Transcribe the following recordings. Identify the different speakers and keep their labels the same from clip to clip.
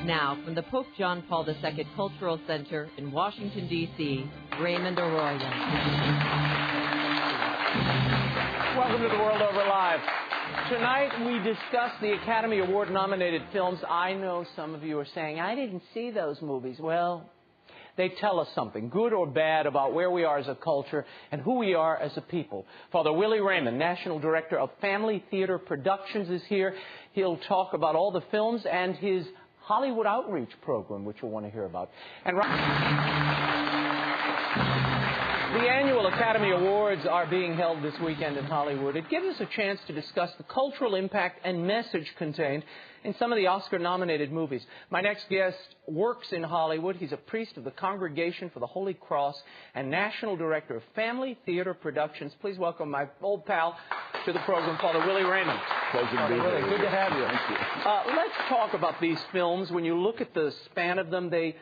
Speaker 1: now, from the Pope John Paul II Cultural Center in Washington, D.C., Raymond Arroyo.
Speaker 2: Welcome to The World Over Live. Tonight we discuss the Academy Award-nominated films. I know some of you are saying, I didn't see those movies. Well, they tell us something, good or bad, about where we are as a culture and who we are as a people. Father Willy Raymond, National Director of Family Theater Productions, is here. He'll talk about all the films and his Hollywood Outreach program, which you'll want to hear about. And the annual Academy Awards are being held this weekend in Hollywood. It gives us a chance to discuss the cultural impact and message contained in some of the Oscar-nominated movies. My next guest works in Hollywood. He's a priest of the Congregation for the Holy Cross and National Director of Family Theater Productions. Please welcome my old pal to the program, Father Willy Raymond.
Speaker 3: Pleasure to be here.
Speaker 2: Good to have you.
Speaker 3: Thank you.
Speaker 2: Let's talk about these films. When you look at the span of them, they're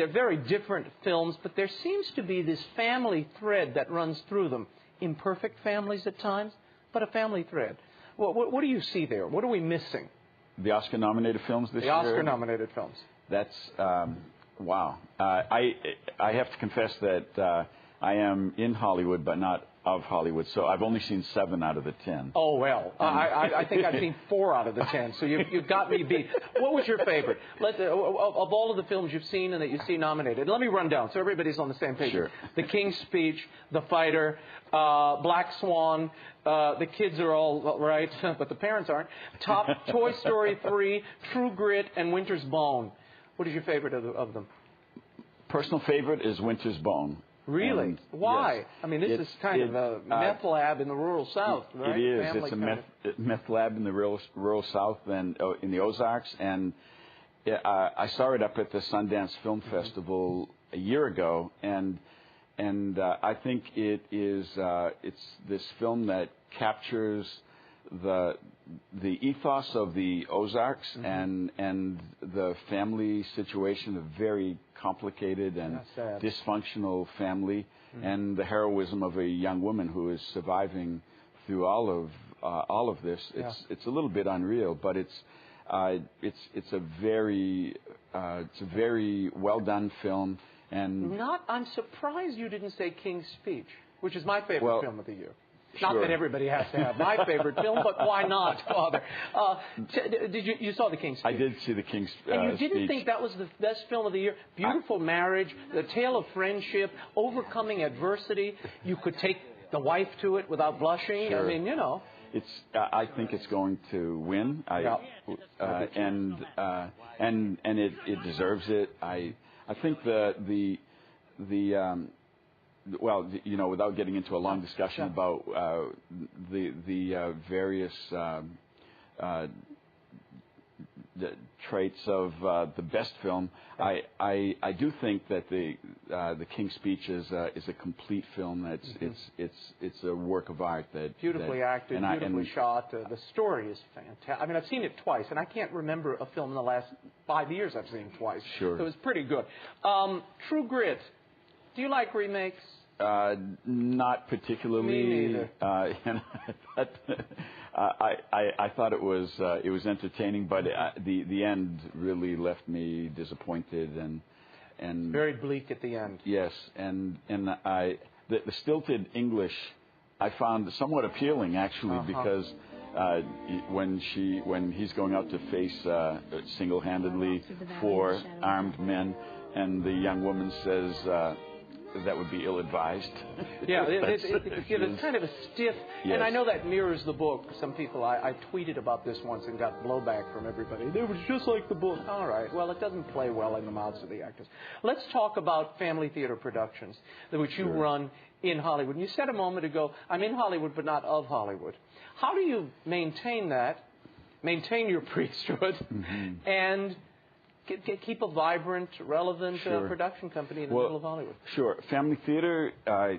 Speaker 2: very different films, but there seems to be this family thread that runs through them. Imperfect families at times, but a family thread. What do you see there? What are we missing?
Speaker 3: The Oscar-nominated films this year?
Speaker 2: The Oscar-nominated films.
Speaker 3: That's, wow. I have to confess that I am in Hollywood, but not of Hollywood, so I've only seen 7 out of the 10.
Speaker 2: Oh, well, I think I've seen 4 out of the 10, so you've got me beat. What was your favorite? Of all of the films you've seen and that you see nominated, let me run down so everybody's on the same page.
Speaker 3: Sure.
Speaker 2: The King's Speech, The Fighter, Black Swan, the kids are all right, but the parents aren't. Toy Story 3, True Grit, and Winter's Bone. What is your favorite of them?
Speaker 3: Personal favorite is Winter's Bone.
Speaker 2: Really?
Speaker 3: And
Speaker 2: why?
Speaker 3: Yes,
Speaker 2: I mean, this is kind of a meth lab in the rural South, right?
Speaker 3: It is. It's a meth lab in the rural South and in the Ozarks. And I saw it up at the Sundance Film Festival a year ago, and I think it's this film that captures the ethos of the Ozarks and the family situation, a very complicated and dysfunctional family, and the heroism of a young woman who is surviving through all of this. It's a little bit unreal, but it's a very well done film. And
Speaker 2: I'm surprised you didn't say King's Speech, which is my favorite film of the year.
Speaker 3: Sure.
Speaker 2: Not that everybody has to have my favorite film, but why not, Father? Did you saw The King's Speech?
Speaker 3: I did see The King's Speech.
Speaker 2: And you didn't think that was the best film of the year? Beautiful marriage, the tale of friendship, overcoming adversity. You could take the wife to it without blushing.
Speaker 3: Sure.
Speaker 2: I mean, you know.
Speaker 3: I think it's going to win. And it deserves it. I think well, you know, without getting into a long discussion about the various the traits of the best film, I do think that the King's Speech is a complete film. It's a work of art that
Speaker 2: beautifully acted, beautifully shot. The story is fantastic. I mean, I've seen it twice, and I can't remember a film in the last 5 years I've seen twice.
Speaker 3: Sure,
Speaker 2: so it was pretty good. True Grit. Do you like remakes?
Speaker 3: Not particularly.
Speaker 2: Me neither.
Speaker 3: I thought it was entertaining, but the end really left me disappointed and
Speaker 2: very bleak at the end.
Speaker 3: Yes, and the stilted English I found somewhat appealing actually because when he's going out to face single-handedly 4 armed men, and the young woman says. That would be ill-advised.
Speaker 2: Yeah, it's kind of a stiff, and I know that mirrors the book. Some people, I tweeted about this once and got blowback from everybody. It was just like the book. All right, well, it doesn't play well in the mouths of the actors. Let's talk about Family Theater Productions, which you run in Hollywood. And you said a moment ago, I'm in Hollywood but not of Hollywood. How do you maintain that, maintain your priesthood, and keep a vibrant, relevant production company in the middle of Hollywood?
Speaker 3: Sure. Family Theater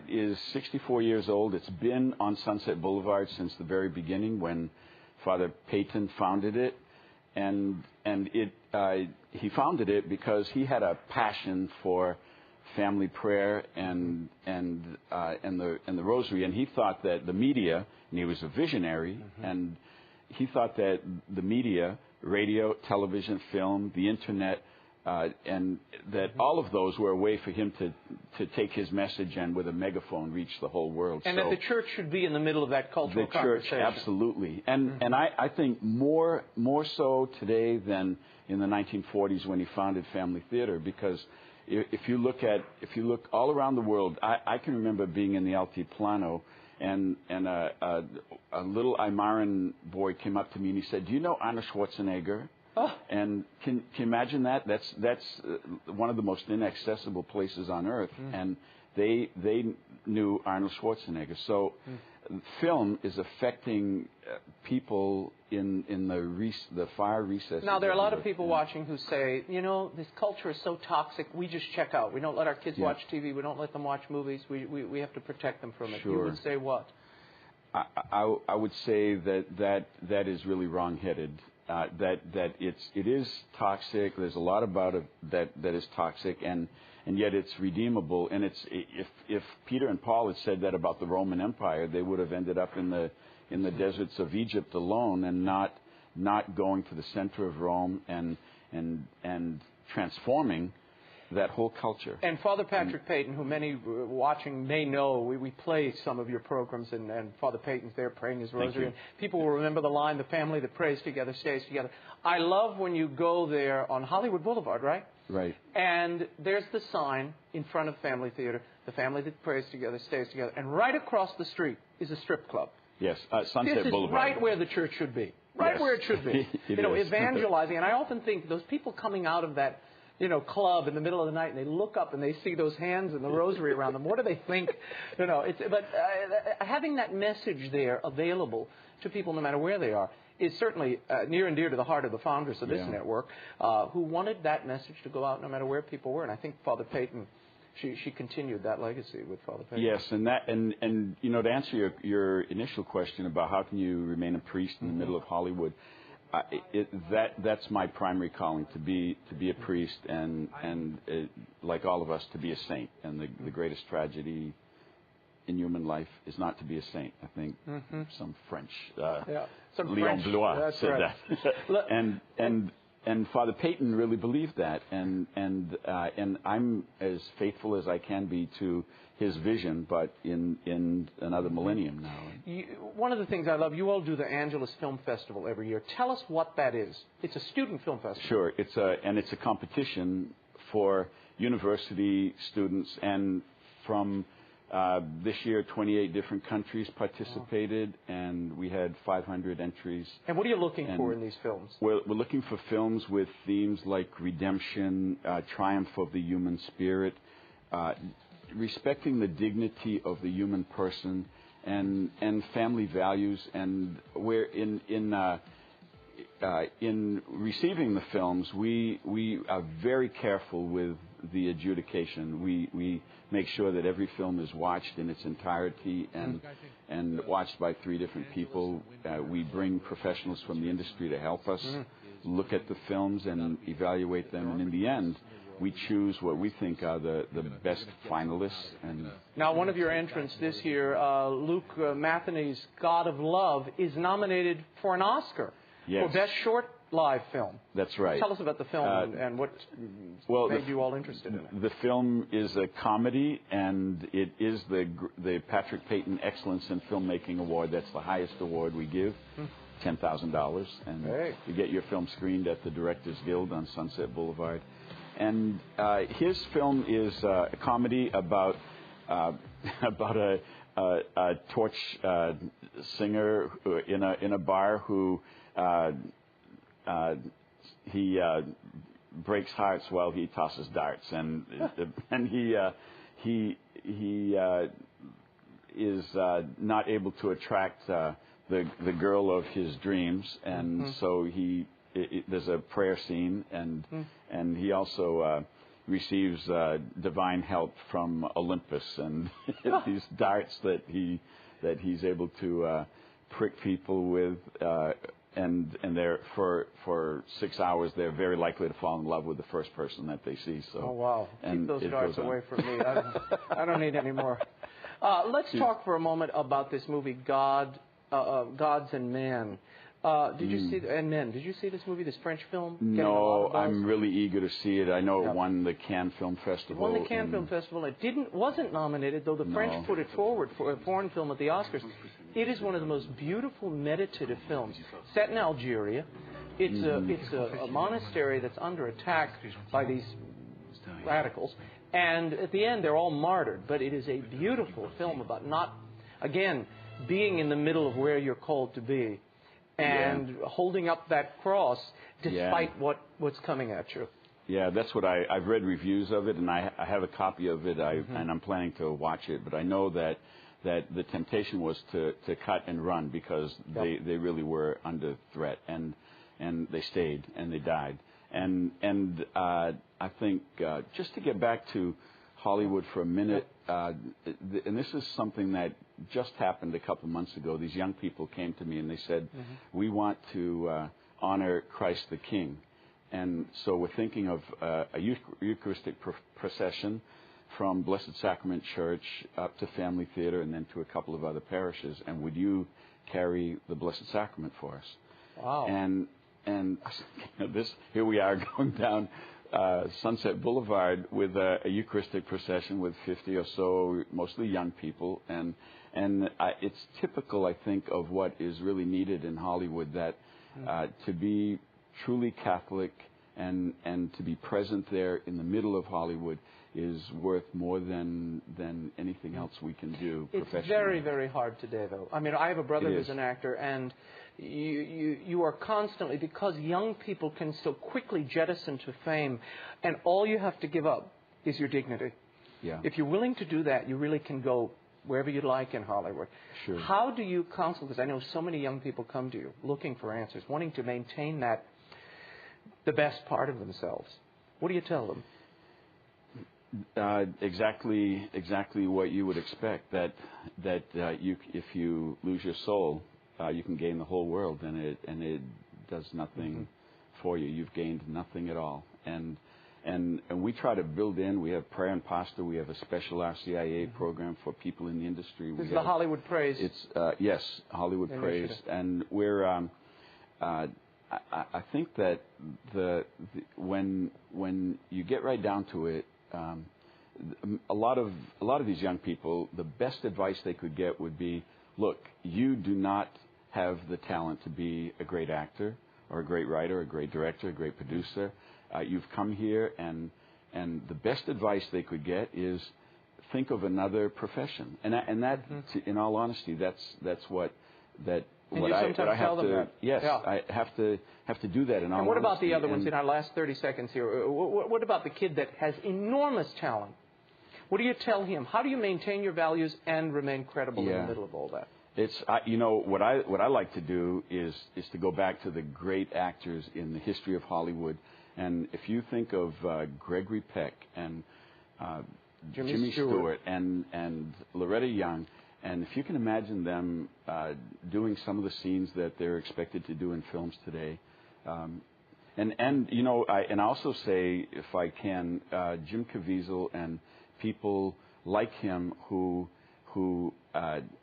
Speaker 3: is 64 years old. It's been on Sunset Boulevard since the very beginning when Father Payton founded it. And he founded it because he had a passion for family prayer and the rosary. And he thought that the media, and he was a visionary, he thought that the media, radio, television, film, the internet, and that all of those were a way for him to take his message and with a megaphone reach the whole world.
Speaker 2: And that the church should be in the middle of that cultural conversation.
Speaker 3: The church, absolutely. And I think more so today than in the 1940s when he founded Family Theater, because if you look all around the world, I can remember being in the Altiplano, and a little Aymaran boy came up to me and he said, "Do you know Arnold Schwarzenegger?" Oh. And can you imagine that? That's one of the most inaccessible places on earth, and they knew Arnold Schwarzenegger. So film is affecting people in the far recesses.
Speaker 2: Now, there are a lot of people watching who say, this culture is so toxic, we just check out. We don't let our kids watch TV. We don't let them watch movies. We have to protect them from it.
Speaker 3: Sure.
Speaker 2: You would say what?
Speaker 3: I would say that is really wrong-headed. That it is toxic. There's a lot about it that is toxic, and yet it's redeemable. And it's if Peter and Paul had said that about the Roman Empire, they would have ended up in the deserts of Egypt alone, and not going to the center of Rome and transforming that whole culture.
Speaker 2: And Father Patrick Payton, who many watching may know, we play some of your programs, and Father Payton's there praying his rosary. And people will remember the line, "The family that prays together stays together." I love when you go there on Hollywood Boulevard, right?
Speaker 3: Right.
Speaker 2: And there's the sign in front of Family Theater, "The family that prays together stays together." And right across the street is a strip club.
Speaker 3: Yes, Sunset Boulevard.
Speaker 2: This is right where the church should be. Right where it should be. Evangelizing. And I often think those people coming out of that club in the middle of the night, and they look up and they see those hands and the rosary around them. What do they think? But having that message there available to people, no matter where they are, is certainly near and dear to the heart of the founders of this network, who wanted that message to go out no matter where people were. And I think Father Payton, she continued that legacy with Father Payton.
Speaker 3: Yes, and to answer your initial question about how can you remain a priest in the middle of Hollywood. That's my primary calling, to be a priest, and like all of us, to be a saint. And the greatest tragedy in human life is not to be a saint. I think some French, Leon Blois said that. And Father Payton really believed that, and I'm as faithful as I can be to his vision, but in another millennium now.
Speaker 2: One of the things I love, you all do the Angeles Film Festival every year. Tell us what that is. It's a student film festival.
Speaker 3: Sure, it's a competition for university students, and from this year, 28 different countries participated, and we had 500 entries.
Speaker 2: And what are you looking for in these films?
Speaker 3: We're looking for films with themes like redemption, triumph of the human spirit, respecting the dignity of the human person, and family values. And we're in receiving the films, we are very careful with the adjudication. We make sure that every film is watched in its entirety and watched by 3 different people. We bring professionals from the industry to help us look at the films and evaluate them. And in the end, we choose what we think are the best finalists. And
Speaker 2: now, one of your entrants this year, Luke Mathany's God of Love, is nominated for an Oscar for Best Short Live Film.
Speaker 3: That's right.
Speaker 2: Tell us about the film and what made you all interested in it.
Speaker 3: The film is a comedy, and it is the Patrick Payton Excellence in Filmmaking Award. That's the highest award we give. $10,000, and you get your film screened at the Directors Guild on Sunset Boulevard. And his film is a comedy about a torch singer in a bar who he breaks hearts while he tosses darts, and he is not able to attract the girl of his dreams, and so there's a prayer scene, and he also receives divine help from Olympus, and these darts that he's able to prick people with, and they're for 6 hours they're very likely to fall in love with the first person that they see. So,
Speaker 2: oh wow! Keep those darts away from me. I don't need any more. Let's talk for a moment about this movie, Gods and Man. Did you see and Men? Did you see this movie, this French film?
Speaker 3: No, I'm really eager to see it. I know it won the Cannes Film Festival.
Speaker 2: It won the Cannes Film Festival. It wasn't nominated, though the French put it forward for a foreign film at the Oscars. It is one of the most beautiful meditative films. Set in Algeria. It's a monastery that's under attack by these radicals. And at the end, they're all martyred. But it is a beautiful film about being in the middle of where you're called to be. And holding up that cross despite what's coming at you. Yeah,
Speaker 3: that's what I've read reviews of it, and I have a copy of it, and I'm planning to watch it. But I know that the temptation was to cut and run because they really were under threat, and they stayed and they died. And I think just to get back to Hollywood for a minute, and this is something that just happened a couple months ago. These young people came to me and they said, we want to honor Christ the King. And so we're thinking of a Eucharistic procession from Blessed Sacrament Church up to Family Theater and then to a couple of other parishes. And would you carry the Blessed Sacrament for us?
Speaker 2: Wow.
Speaker 3: And here we are going down Sunset Boulevard with a Eucharistic procession with 50 or so, mostly young people, and it's typical, I think, of what is really needed in Hollywood, that to be truly Catholic and to be present there in the middle of Hollywood is worth more than anything else we can do professionally.
Speaker 2: It's very, very hard today, though. I mean, I have a brother who's an actor, and you are constantly, because young people can so quickly jettison to fame, and all you have to give up is your dignity.
Speaker 3: Yeah.
Speaker 2: If you're willing to do that, you really can go wherever you'd like in Hollywood.
Speaker 3: Sure.
Speaker 2: How do you counsel, because I know so many young people come to you looking for answers, wanting to maintain the best part of themselves? What do you tell them?
Speaker 3: Exactly what you would expect, that if you lose your soul, you can gain the whole world, and it does nothing for you. You've gained nothing at all. And we try to build in. We have prayer and pasta. We have a special RCIA program for people in the industry.
Speaker 2: This is the Hollywood Praise.
Speaker 3: It's yes, Hollywood Praise, and we're. I think that when you get right down to it, a lot of these young people, the best advice they could get would be, look, you do not have the talent to be a great actor or a great writer, a great director, a great producer. You've come here, and the best advice they could get is think of another profession. And that, in all honesty, that's what I have to. Yes, yeah. I have to do that. In all
Speaker 2: and what about
Speaker 3: honesty.
Speaker 2: The other ones in our last 30 seconds here? What about the kid that has enormous talent? What do you tell him? How do you maintain your values and remain credible in the middle of all that?
Speaker 3: It's what I like to do is to go back to the great actors in the history of Hollywood, and if you think of Gregory Peck and Jimmy Stewart and Loretta Young, and if you can imagine them doing some of the scenes that they're expected to do in films today, and I also say, if I can, Jim Caviezel and people like him who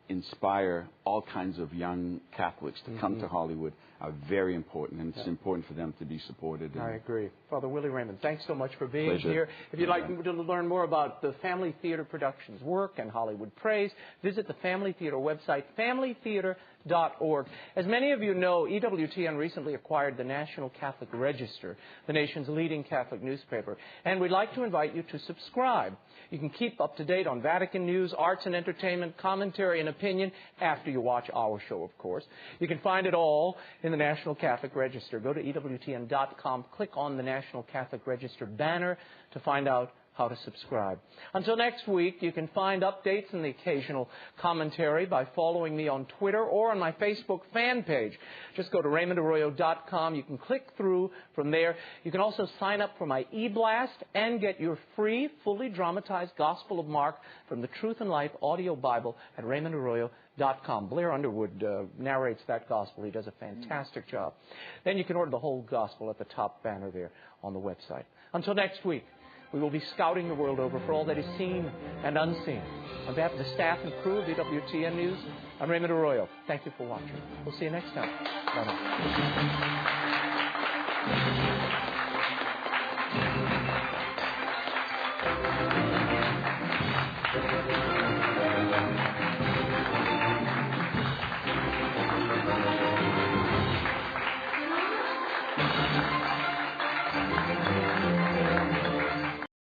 Speaker 3: inspire all kinds of young Catholics to come to Hollywood are very important, and it's important for them to be supported.
Speaker 2: I agree. Father Willy Raymond, thanks so much for being
Speaker 3: Pleasure.
Speaker 2: here. If you'd like to learn more about the Family Theater Productions work and Hollywood Praise, visit the Family Theater website, familytheater.org. As many of you know, EWTN recently acquired the National Catholic Register, the nation's leading Catholic newspaper, and we'd like to invite you to subscribe. You can keep up to date on Vatican news, arts and entertainment, commentary and opinion after you watch our show, of course. You can find it all in the National Catholic Register. Go to EWTN.com, click on the National Catholic Register banner to find out how to subscribe. Until next week, you can find updates and the occasional commentary by following me on Twitter or on my Facebook fan page. Just go to RaymondArroyo.com. You can click through from there. You can also sign up for my e-blast and get your free, fully dramatized Gospel of Mark from the Truth and Life audio Bible at RaymondArroyo.com. Blair Underwood narrates that Gospel. He does a fantastic job. Then you can order the whole Gospel at the top banner there on the website. Until next week, We will be scouting the world over for all that is seen and unseen. On behalf of the staff and crew of EWTN News, I'm Raymond Arroyo. Thank you for watching. We'll see you next time. Bye now.